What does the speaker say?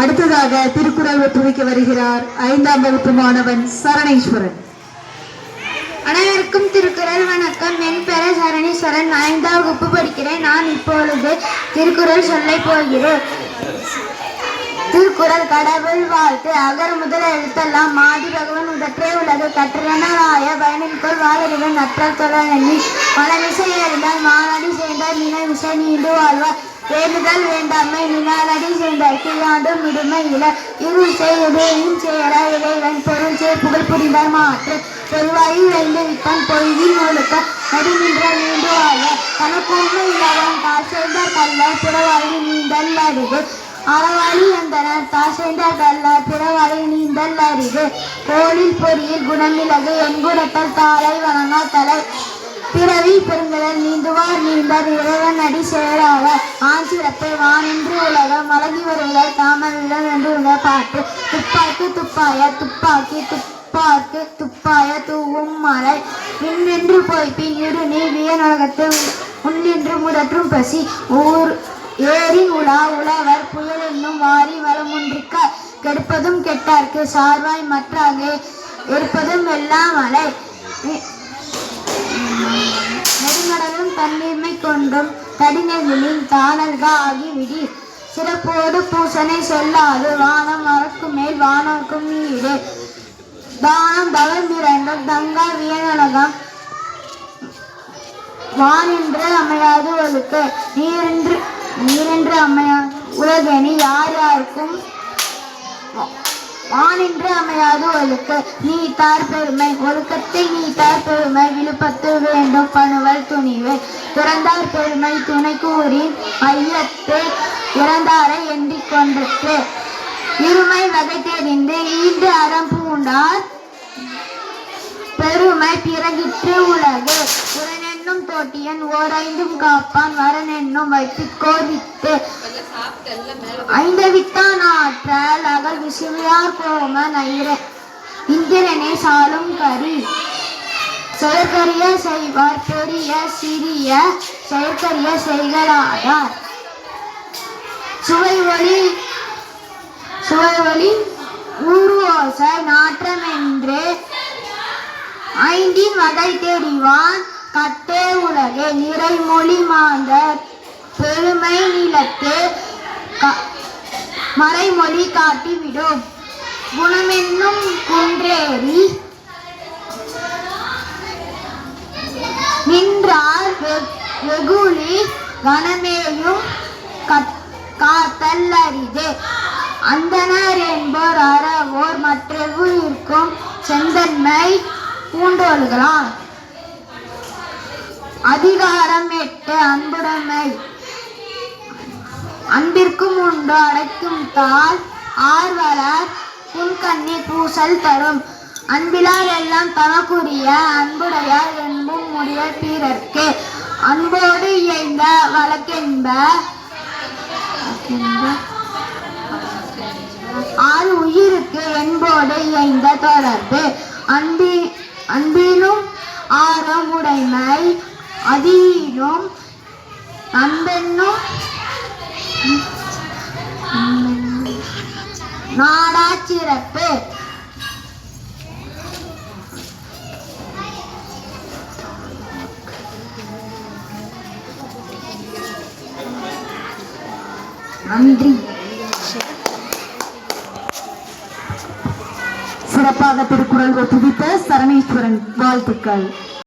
அடுத்ததாக திருக்குறள் ஒற்றுமைக்கு வருகிறார் 5ஆம் வகுப்பு மாணவன் சரணேஸ்வரன். அனைவருக்கும் திருக்குறள் வணக்கம். என் பெயர் சரணேஸ்வரன். 5ஆம் வகுப்பு படிக்கிறேன். நான் இப்பொழுது திருக்குறள் சொல்ல போகிறேன். திருக்குறள். கடவுள் வாழ்த்து. அகர முதல் எழுத்தெல்லாம் ஆதி பகவன் முதற்றே உலகு கற்றனாய பயனின்கொள் வாழறிவன் நற்றால் தொழி மலமிசை எழுந்தால் மாநாடி சேர்ந்தார் நினை விசை நீண்டு வாழ்வார் வேண்டுதல் வேண்டாமை நினாலடி சேர்ந்தார்க்கு யாண்டும் விடுமை இல இருள் செய்யும் சேர இறைவன் பொருள் சே புகழ் புரிந்தார் மாற்று பொதுவாயி வெள்ளி வித்தன் பொய்தில் ஒழுக்க நடி நின்ற நீண்டு வாழ்வார் தனக்கு உண்மை இல்லாதவன் தாழ் சேர்ந்தார் கல்லார் புறவாழி நீந்தல் அருகு அறவாளி அந்தனர் தாசேந்தார் கல்லார் பிறவாளி நீந்தல் அரிது கோளில் பொறியில் குணமிலகு என்குடத்தல் தாளை வணங்கா தலை பிறவி பெருங்கடல் நீந்துவார் நீந்தார் இறைவன் அடி சேராவார் ஆஞ்சிறப்பை வானின்று உலகம் மலகி வருவதால் தாமவிடம் என்று உள்ள பாட்டு துப்பாக்கு துப்பாய துப்பாக்கி துப்பாக்கு துப்பாய தூவும் மலை விண்ணின்று போய்பின் இரு நீ வியனுலகத்து உன்னின்று முதற்றும் பசி ஊர் ஏரின் உலா உழவர் புயல் என்னும் வாரி வளமுன்றிக்க கெடுப்பதும் கெட்டார்க்கு சார்வாய் மற்றாக எடுப்பதும் எல்லாம் மலை நெடுங்கடலும் தண்ணீர்மை கொண்டும் தடிநெகிழின் தானல்க ஆகிவிடி சிறப்போடு பூசனை சொல்லாது வானம் மறக்கு மேல் வானோர்க்கும் வீடு தானம் தவம் இரண்டும் தங்கா வியனுலகம் வானின்று அமையாது ஒழுக்கு நீரென்று அமையா உலகெனி யார் யாருக்கும் வானின்று அமையாது ஒழுக்கு நீ தார் பெருமை ஒழுக்கத்தை நீ தார் பெருமை விழுப்பத்து வேண்டும் பணுவல் துணிவு துறந்தார் பெருமை துணை கூறி ஐயத்து இறந்தாரை எண்ணிக் கொண்டிருக்கு இருமை வகை தெரிந்து ஈண்டு அறம் பூண்டார் பெருமை பிறகிற்று உலகு உரனென்னும் தோட்டியன் ஓரைந்தும் காப்பான் வரனென்னும் வைத்து கோதித்து ஐந்தவித்தான் ஆற்றல் அகல் விசுவியார் கோமன் இந்திரனே சாலும் கரி செயற்கரிய செய்வார் பெரிய சிறிய செயற்கரிய செய்களாதார் சுவை ஒளி ஊரு ஓசை நாற்றம் என்று ஐந்தின் வகை தெரிவான் கட்டே உலகே நிறைமொழி மாந்தர் பெருமை நிலத்து மறைமொழி காட்டிவிடும் குணமென்னும் குன்றேறி நின்றார் வெகுளி கணமேயும் காத்தல் அரிது அந்தனர் என்போர் அறவோர் மற்றெவ்வுயிர்க்கும் செந்தன்மை பூண்டோல்களாம் அதிகாரம் 8 அன்புடைமை அன்பிற்கும் உண்டு அடைக்கும் தாள் ஆர்வலர் புன்கண்ணி பூசல் தரும் அன்பிலார் எல்லாம் தனக்குரிய அன்புடையார் என்பும் முடிய பிறர்க்கு அன்போடு இயைந்த வழக்கென்ப ஆறு உயிருக்கு என்போடு இயைந்த தொடர்பு அன்பினும் ஆரம் உடைமை அதிலும் அன்பென்னும் நாடா சிறப்பு நன்றி. சிறப்பாக திருக்குறள் ஒப்புவித்த சரணேஸ்வரன் வாழ்த்துக்கள்.